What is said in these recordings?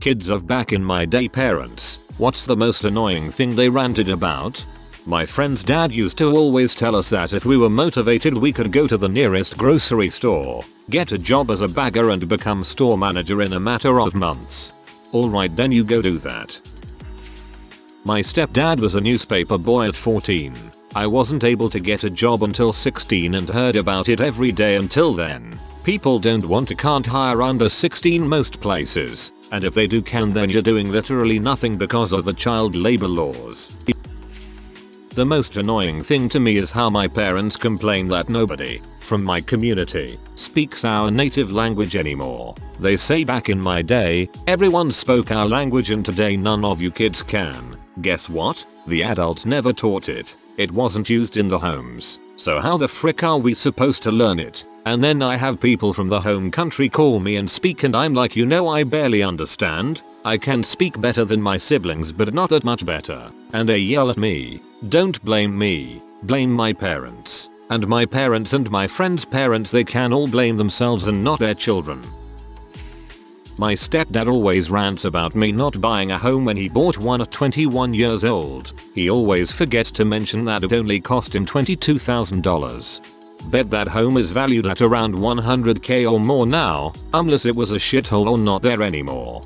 kids of back in my day parents. What's the most annoying thing they ranted about? My friend's dad used to always tell us that if we were motivated we could go to the nearest grocery store, get a job as a bagger and become store manager in a matter of months. Alright, then you go do that. My stepdad was a newspaper boy at 14. I wasn't able to get a job until 16 and heard about it every day until then. People can't hire under 16 most places, and if they do then you're doing literally nothing because of the child labor laws. The most annoying thing to me is how my parents complain that nobody from my community speaks our native language anymore. They say back in my day, everyone spoke our language and today none of you kids can. Guess what? The adults never taught it. It wasn't used in the homes. So how the frick are we supposed to learn it? And then I have people from the home country call me and speak and I'm like, I barely understand. I can speak better than my siblings but not that much better. And they yell at me. Don't blame me. Blame my parents. And my parents and my friends' parents, they can all blame themselves and not their children. My stepdad always rants about me not buying a home when he bought one at 21 years old. He always forgets to mention that it only cost him $22,000. Bet that home is valued at around $100k or more now, unless it was a shithole or not there anymore.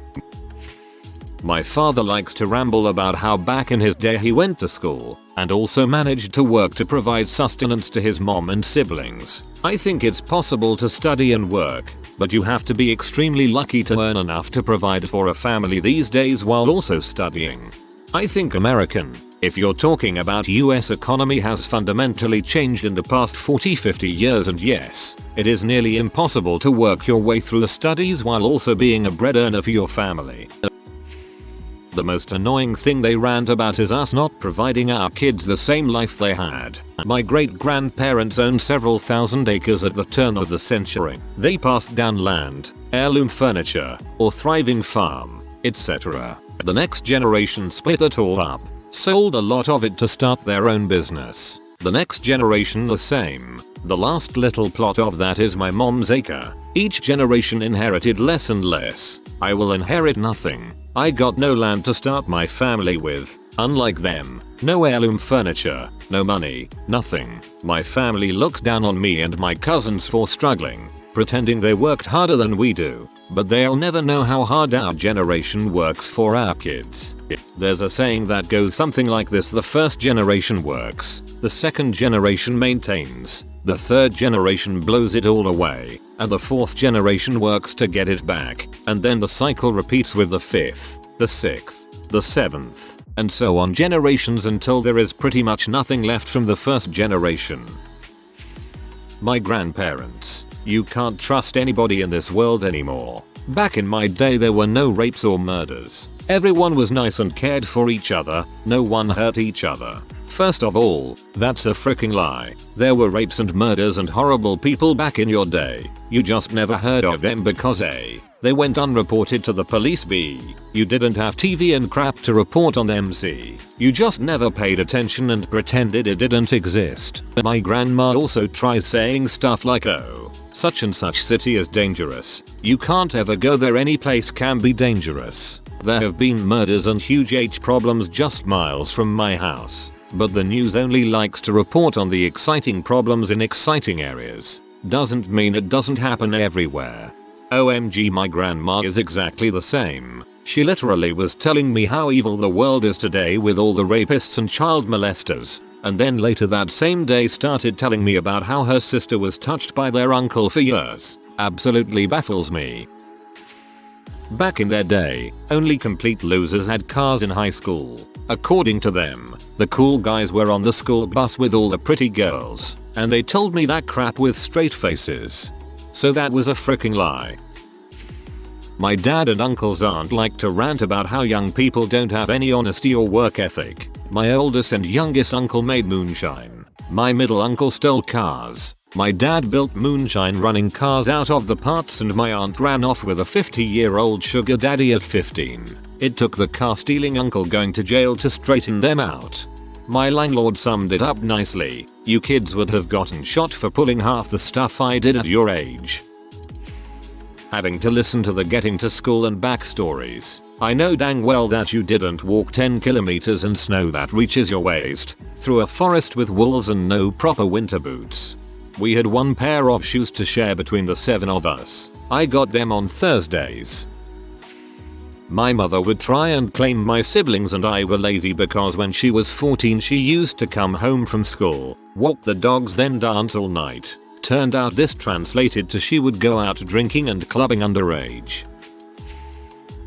My father likes to ramble about how back in his day he went to school and also managed to work to provide sustenance to his mom and siblings. I think it's possible to study and work, but you have to be extremely lucky to earn enough to provide for a family these days while also studying. I think if you're talking about US economy, has fundamentally changed in the past 40-50 years, and yes, it is nearly impossible to work your way through the studies while also being a bread earner for your family. The most annoying thing they rant about is us not providing our kids the same life they had. My great-grandparents owned several thousand acres at the turn of the century. They passed down land, heirloom furniture, or thriving farm, etc. The next generation split it all up, sold a lot of it to start their own business. The next generation the same. The last little plot of that is my mom's acre. Each generation inherited less and less. I will inherit nothing. I got no land to start my family with. Unlike them, no heirloom furniture, no money, nothing. My family looks down on me and my cousins for struggling, pretending they worked harder than we do. But they'll never know how hard our generation works for our kids. There's a saying that goes something like this: the first generation works, the second generation maintains, the third generation blows it all away, and the fourth generation works to get it back, and then the cycle repeats with the fifth, the sixth, the seventh, and so on generations until there is pretty much nothing left from the first generation. My grandparents. You can't trust anybody in this world anymore. Back in my day there were no rapes or murders. Everyone was nice and cared for each other, no one hurt each other. First of all, that's a freaking lie. There were rapes and murders and horrible people back in your day. You just never heard of them because A, they went unreported to the police, B, you didn't have TV and crap to report on them, C, you just never paid attention and pretended it didn't exist. My grandma also tries saying stuff like, oh, such and such city is dangerous. You can't ever go there, any place can be dangerous. There have been murders and huge problems just miles from my house. But the news only likes to report on the exciting problems in exciting areas. Doesn't mean it doesn't happen everywhere. OMG, my grandma is exactly the same. She literally was telling me how evil the world is today with all the rapists and child molesters, and then later that same day started telling me about how her sister was touched by their uncle for years. Absolutely baffles me. Back in their day, only complete losers had cars in high school. According to them, the cool guys were on the school bus with all the pretty girls, and they told me that crap with straight faces. So that was a freaking lie. My dad and uncle's aunt like to rant about how young people don't have any honesty or work ethic. My oldest and youngest uncle made moonshine. My middle uncle stole cars. My dad built moonshine running cars out of the parts, and my aunt ran off with a 50-year-old sugar daddy at 15. It took the car stealing uncle going to jail to straighten them out. My landlord summed it up nicely: you kids would have gotten shot for pulling half the stuff I did at your age. Having to listen to the getting to school and back stories. I know dang well that you didn't walk 10 kilometers in snow that reaches your waist, through a forest with wolves and no proper winter boots. We had one pair of shoes to share between the 7 of us. I got them on Thursdays. My mother would try and claim my siblings and I were lazy because when she was 14 she used to come home from school, walk the dogs, then dance all night. Turned out this translated to she would go out drinking and clubbing underage.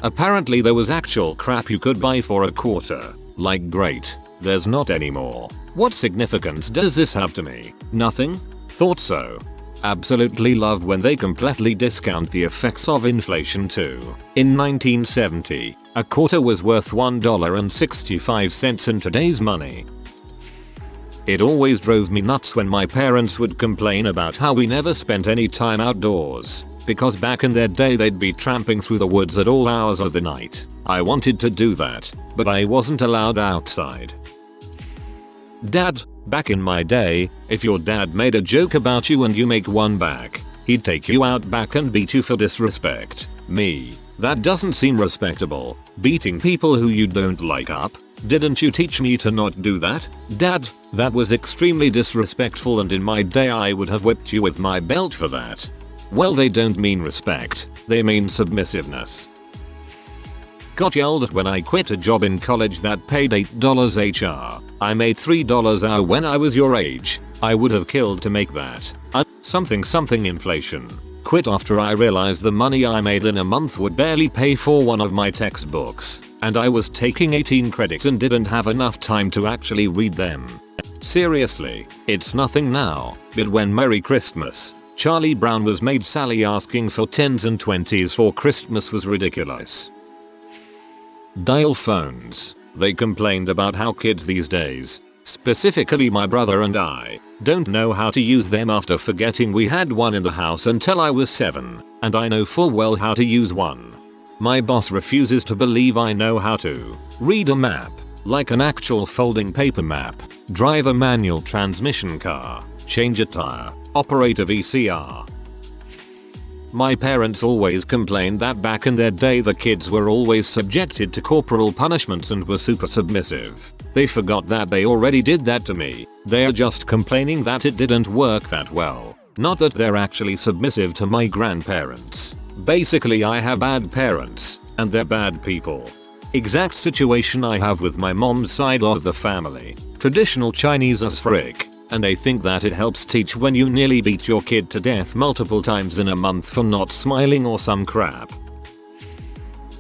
Apparently there was actual crap you could buy for a quarter. Like great, there's not anymore. What significance does this have to me? Nothing? Thought so. Absolutely love when they completely discount the effects of inflation too. In 1970, a quarter was worth $1.65 in today's money. It always drove me nuts when my parents would complain about how we never spent any time outdoors, because back in their day they'd be tramping through the woods at all hours of the night. I wanted to do that, but I wasn't allowed outside. Dad, back in my day, if your dad made a joke about you and you make one back, he'd take you out back and beat you for disrespect. Me, that doesn't seem respectable. Beating people who you don't like up? Didn't you teach me to not do that? Dad, that was extremely disrespectful and in my day I would have whipped you with my belt for that. Well, they don't mean respect, they mean submissiveness. Got yelled at when I quit a job in college that paid $8 HR. I made $3 an hour when I was your age. I would have killed to make that. Something inflation. Quit after I realized the money I made in a month would barely pay for one of my textbooks, and I was taking 18 credits and didn't have enough time to actually read them. Seriously, it's nothing now, but when Merry Christmas, Charlie Brown was made, Sally asking for 10s and 20s for Christmas was ridiculous. Dial phones. They complained about how kids these days, specifically my brother and I, don't know how to use them after forgetting we had one in the house until I was 7, and I know full well how to use one. My boss refuses to believe I know how to read a map, like an actual folding paper map, drive a manual transmission car, change a tire, operate a VCR. My parents always complained that back in their day the kids were always subjected to corporal punishments and were super submissive. They forgot that they already did that to me. They are just complaining that it didn't work that well, not that they're actually submissive to my grandparents. Basically I have bad parents, and they're bad people. Exact situation I have with my mom's side of the family. Traditional Chinese as frick. And they think that it helps teach when you nearly beat your kid to death multiple times in a month for not smiling or some crap.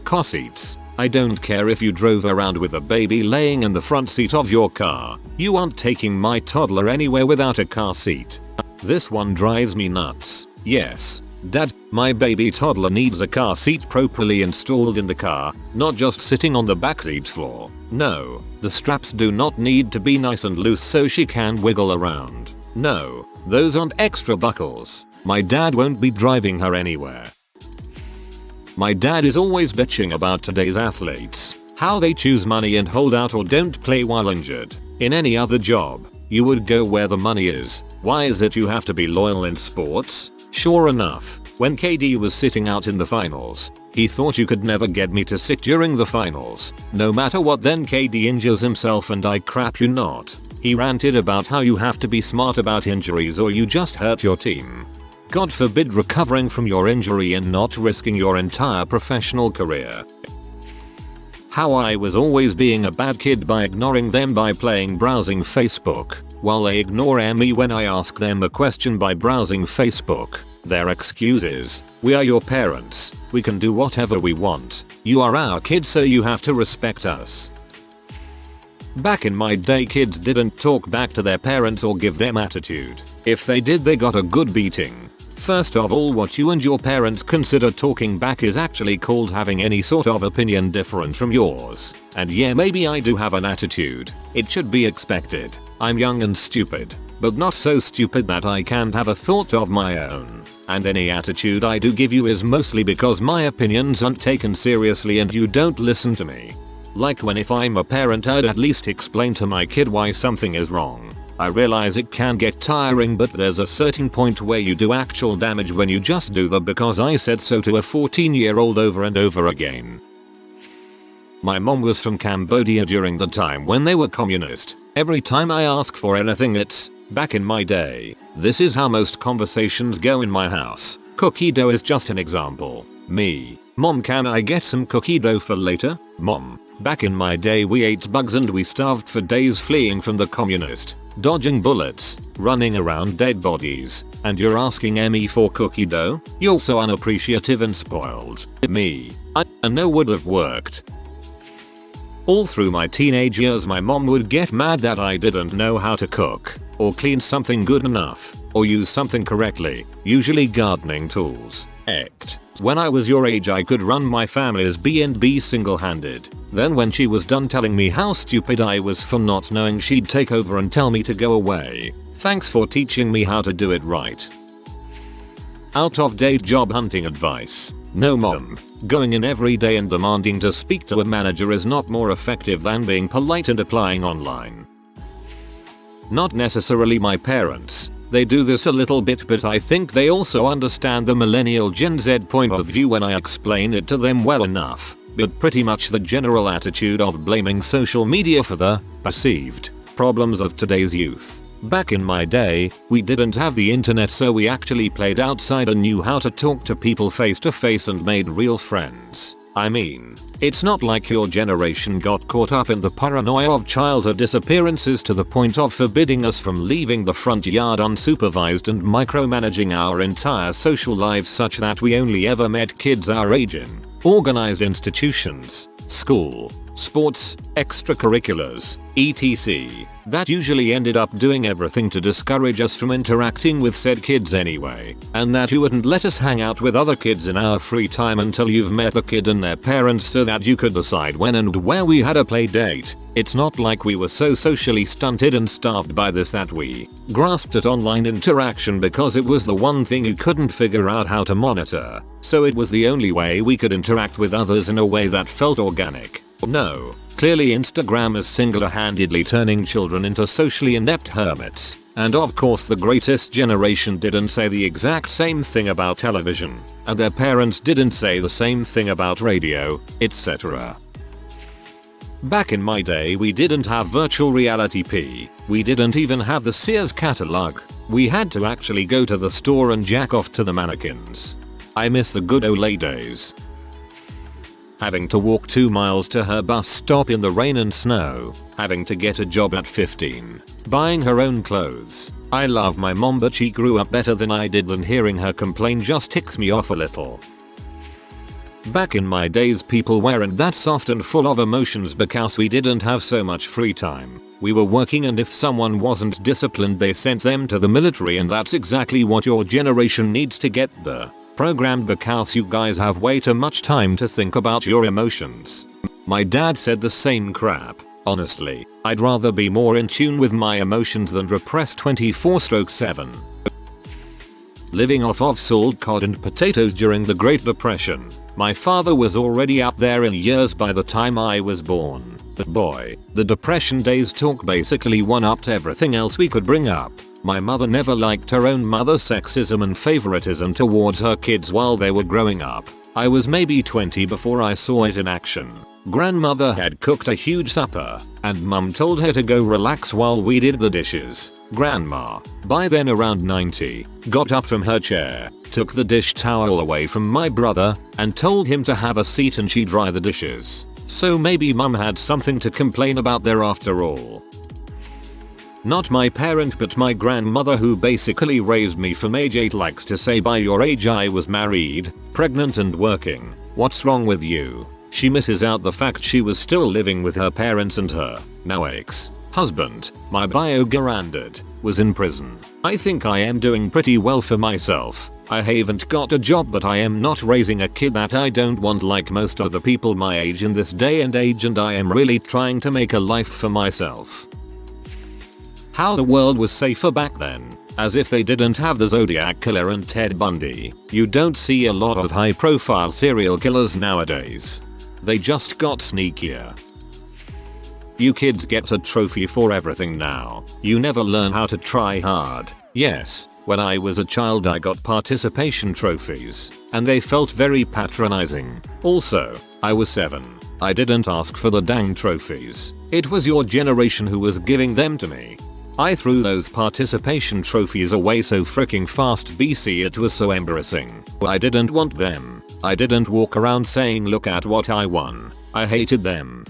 Car seats. I don't care if you drove around with a baby laying in the front seat of your car. You aren't taking my toddler anywhere without a car seat. This one drives me nuts. Yes, Dad, my baby toddler needs a car seat properly installed in the car, not just sitting on the backseat floor. No, the straps do not need to be nice and loose so she can wiggle around. No, those aren't extra buckles. My dad won't be driving her anywhere. My dad is always bitching about today's athletes, how they choose money and hold out or don't play while injured. In any other job, you would go where the money is. Why is it you have to be loyal in sports? Sure enough, when KD was sitting out in the finals, he thought you could never get me to sit during the finals. No matter what, then KD injures himself and I crap you not. He ranted about how you have to be smart about injuries or you just hurt your team. God forbid recovering from your injury and not risking your entire professional career. How I was always being a bad kid by ignoring them by browsing Facebook, while they ignore me when I ask them a question by browsing Facebook. Their excuse is, we are your parents, we can do whatever we want, you are our kids so you have to respect us. Back in my day kids didn't talk back to their parents or give them attitude. If they did they got a good beating. First of all, what you and your parents consider talking back is actually called having any sort of opinion different from yours. And yeah, maybe I do have an attitude. It should be expected. I'm young and stupid, but not so stupid that I can't have a thought of my own. And any attitude I do give you is mostly because my opinions aren't taken seriously and you don't listen to me. Like when if I'm a parent I'd at least explain to my kid why something is wrong. I realize it can get tiring, but there's a certain point where you do actual damage when you just do the because I said so to a 14-year-old over and over again. My mom was from Cambodia during the time when they were communist. Every time I ask for anything it's, back in my day. This is how most conversations go in my house. Cookie dough is just an example. Me. Mom, can I get some cookie dough for later? Mom. Back in my day we ate bugs and we starved for days fleeing from the communist, dodging bullets, running around dead bodies, and you're asking me for cookie dough? You're so unappreciative and spoiled. Me. I know would have worked. All through my teenage years my mom would get mad that I didn't know how to cook, or clean something good enough, or use something correctly, usually gardening tools. When I was your age I could run my family's B&B single-handed. Then when she was done telling me how stupid I was for not knowing, she'd take over and tell me to go away. Thanks for teaching me how to do it right. Out of date job hunting advice. No mom. Going in every day and demanding to speak to a manager is not more effective than being polite and applying online. Not necessarily my parents. They do this a little bit, but I think they also understand the millennial Gen Z point of view when I explain it to them well enough. But pretty much the general attitude of blaming social media for the perceived problems of today's youth. Back in my day, we didn't have the internet, so we actually played outside and knew how to talk to people face to face and made real friends. I mean, it's not like your generation got caught up in the paranoia of childhood disappearances to the point of forbidding us from leaving the front yard unsupervised and micromanaging our entire social lives such that we only ever met kids our age in organized institutions, school, sports, extracurriculars, etc. that usually ended up doing everything to discourage us from interacting with said kids anyway, and that you wouldn't let us hang out with other kids in our free time until you've met the kid and their parents so that you could decide when and where we had a play date. It's not like we were so socially stunted and starved by this that we grasped at online interaction because it was the one thing you couldn't figure out how to monitor, so it was the only way we could interact with others in a way that felt organic. No. Clearly Instagram is single-handedly turning children into socially inept hermits. And of course the greatest generation didn't say the exact same thing about television, and their parents didn't say the same thing about radio, etc. Back in my day we didn't have virtual reality P. We didn't even have the Sears catalog. We had to actually go to the store and jack off to the mannequins. I miss the good old days. Having to walk 2 miles to her bus stop in the rain and snow, having to get a job at 15, buying her own clothes. I love my mom, but she grew up better than I did, and hearing her complain just ticks me off a little. Back in my days people weren't that soft and full of emotions because we didn't have so much free time. We were working, and if someone wasn't disciplined they sent them to the military, and that's exactly what your generation needs to get the programmed because you guys have way too much time to think about your emotions. My dad said the same crap. Honestly, I'd rather be more in tune with my emotions than repressed 24/7. Living off of salt, cod and potatoes during the Great Depression. My father was already up there in years by the time I was born. But boy, the Depression days talk basically one-upped everything else we could bring up. My mother never liked her own mother's sexism and favoritism towards her kids while they were growing up. I was maybe 20 before I saw it in action. Grandmother had cooked a huge supper, and mum told her to go relax while we did the dishes. Grandma, by then around 90, got up from her chair, took the dish towel away from my brother, and told him to have a seat and she dry the dishes. So maybe mum had something to complain about there after all. Not my parent, but my grandmother, who basically raised me from age 8, likes to say by your age I was married, pregnant and working. What's wrong with you? She misses out the fact she was still living with her parents and her now ex-husband, my bio granddad, was in prison. I think I am doing pretty well for myself. I haven't got a job, but I am not raising a kid that I don't want like most other people my age in this day and age, and I am really trying to make a life for myself. How the world was safer back then. As if they didn't have the Zodiac Killer and Ted Bundy. You don't see a lot of high profile serial killers nowadays. They just got sneakier. You kids get a trophy for everything now. You never learn how to try hard. Yes, When I was a child I got participation trophies, and they felt very patronizing. Also, I was 7. I didn't ask for the dang trophies. It was your generation who was giving them to me. I threw those participation trophies away so freaking fast BC, it was so embarrassing. I didn't want them. I didn't walk around saying look at what I won. I hated them.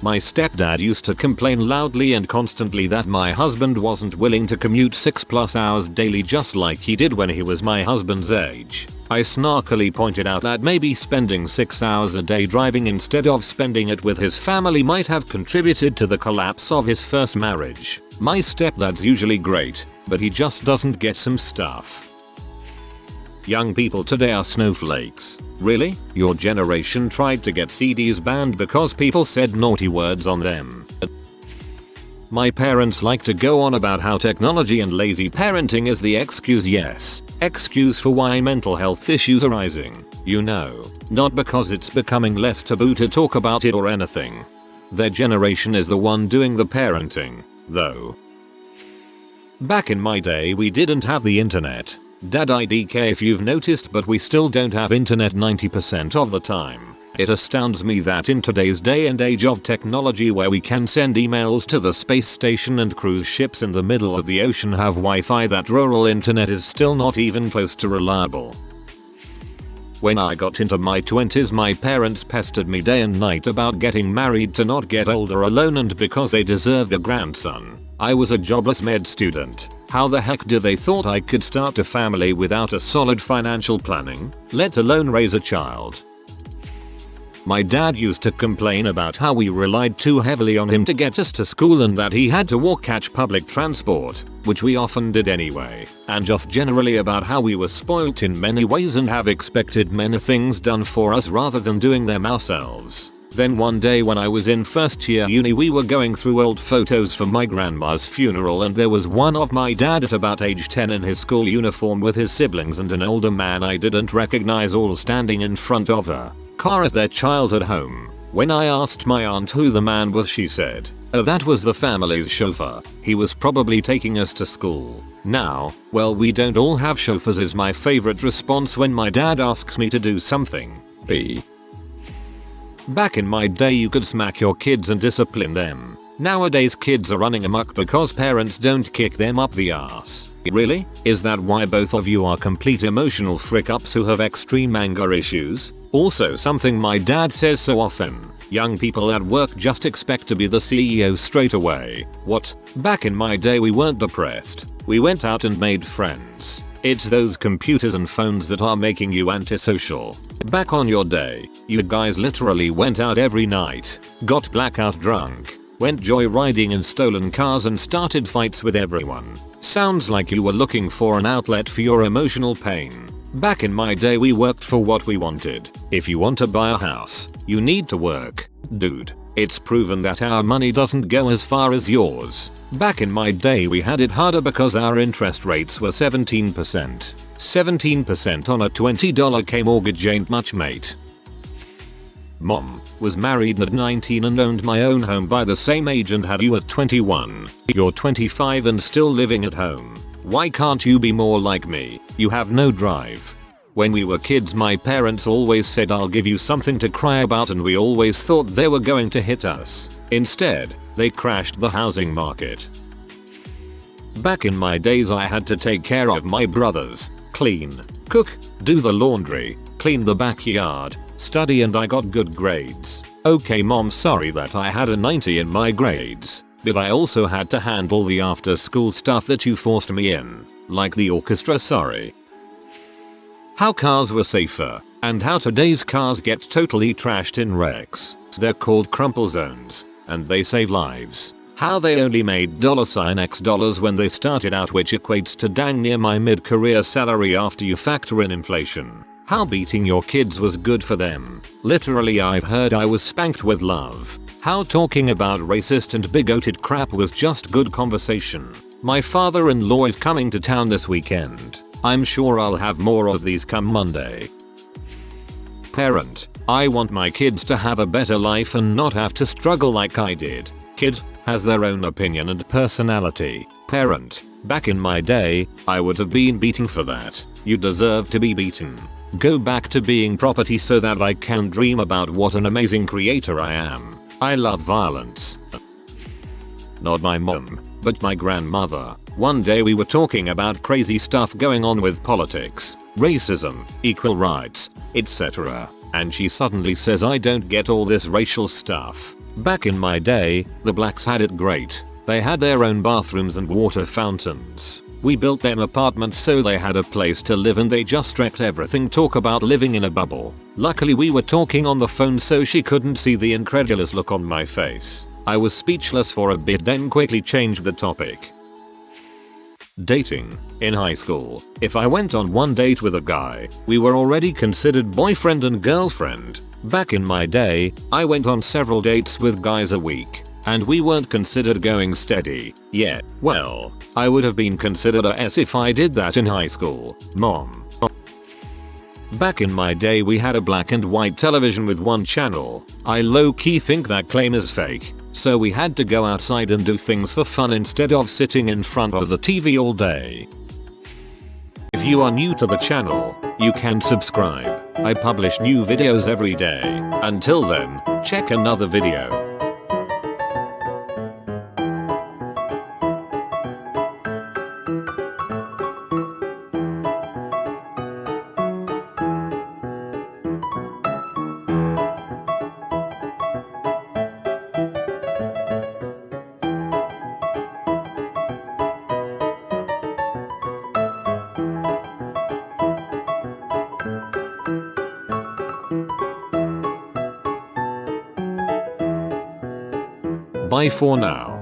My stepdad used to complain loudly and constantly that my husband wasn't willing to commute 6+ hours daily just like he did when he was my husband's age. I snarkily pointed out that maybe spending 6 hours a day driving instead of spending it with his family might have contributed to the collapse of his first marriage. My stepdad's usually great, but he just doesn't get some stuff. Young people today are snowflakes. Really? Your generation tried to get CDs banned because people said naughty words on them. My parents like to go on about how technology and lazy parenting is the excuse, yes, excuse for why mental health issues are rising. You know, not because it's becoming less taboo to talk about it or anything. Their generation is the one doing the parenting, though. Back in my day we didn't have the internet. Dad IDK if you've noticed, but we still don't have internet 90% of the time. It astounds me that in today's day and age of technology where we can send emails to the space station and cruise ships in the middle of the ocean have Wi-Fi, that rural internet is still not even close to reliable. When I got into my 20s my parents pestered me day and night about getting married to not get older alone and because they deserved a grandson. I was a jobless med student. How the heck do they thought I could start a family without a solid financial planning, let alone raise a child? My dad used to complain about how we relied too heavily on him to get us to school and that he had to catch public transport, which we often did anyway, and just generally about how we were spoilt in many ways and have expected many things done for us rather than doing them ourselves. Then one day when I was in first year uni we were going through old photos for my grandma's funeral and there was one of my dad at about age 10 in his school uniform with his siblings and an older man I didn't recognize all standing in front of her car at their childhood home. When I asked my aunt who the man was she said, "Oh, that was the family's chauffeur. He was probably taking us to school." Now, well, we don't all have chauffeurs is my favorite response when my dad asks me to do something. Back in my day you could smack your kids and discipline them. Nowadays kids are running amok because parents don't kick them up the ass. Really? Is that why both of you are complete emotional frick-ups who have extreme anger issues? Also something my dad says so often, young people at work just expect to be the CEO straight away. What? Back in my day we weren't depressed. We went out and made friends. It's those computers and phones that are making you antisocial. Back on your day, you guys literally went out every night, got blackout drunk, went joyriding in stolen cars and started fights with everyone. Sounds like you were looking for an outlet for your emotional pain. Back in my day we worked for what we wanted. If you want to buy a house, you need to work. Dude, it's proven that our money doesn't go as far as yours. Back in my day we had it harder because our interest rates were 17%. 17% on a $20k mortgage ain't much, mate. Mom was married at 19 and owned my own home by the same age and had you at 21. You're 25 and still living at home. Why can't you be more like me? You have no drive. When we were kids my parents always said I'll give you something to cry about and we always thought they were going to hit us. Instead, they crashed the housing market. Back in my days I had to take care of my brothers, clean, cook, do the laundry, clean the backyard, study, and I got good grades. Okay mom, sorry that I had a 90 in my grades, but I also had to handle the after school stuff that you forced me in, like the orchestra, sorry. How cars were safer, and how today's cars get totally trashed in wrecks. They're called crumple zones, and they save lives. How they only made $X dollars when they started out, which equates to dang near my mid-career salary after you factor in inflation. How beating your kids was good for them. Literally I've heard I was spanked with love. How talking about racist and bigoted crap was just good conversation. My father-in-law is coming to town this weekend. I'm sure I'll have more of these come Monday. Parent, I want my kids to have a better life and not have to struggle like I did. Kid has their own opinion and personality. Parent, back in my day, I would have been beaten for that. You deserve to be beaten. Go back to being property so that I can dream about what an amazing creator I am. I love violence. Not my mom, but my grandmother. One day we were talking about crazy stuff going on with politics, racism, equal rights, etc. And she suddenly says, I don't get all this racial stuff. Back in my day, the blacks had it great. They had their own bathrooms and water fountains. We built them apartments so they had a place to live and they just wrecked everything. Talk about living in a bubble. Luckily we were talking on the phone so she couldn't see the incredulous look on my face. I was speechless for a bit, then quickly changed the topic. Dating. In high school, if I went on one date with a guy, we were already considered boyfriend and girlfriend. Back in my day, I went on several dates with guys a week, and we weren't considered going steady yet. Well, I would have been considered a S if I did that in high school. Mom. Back in my day we had a black and white television with one channel. I low-key think that claim is fake. So we had to go outside and do things for fun instead of sitting in front of the TV all day. If you are new to the channel, you can subscribe. I publish new videos every day. Until then, check another video. Bye for now.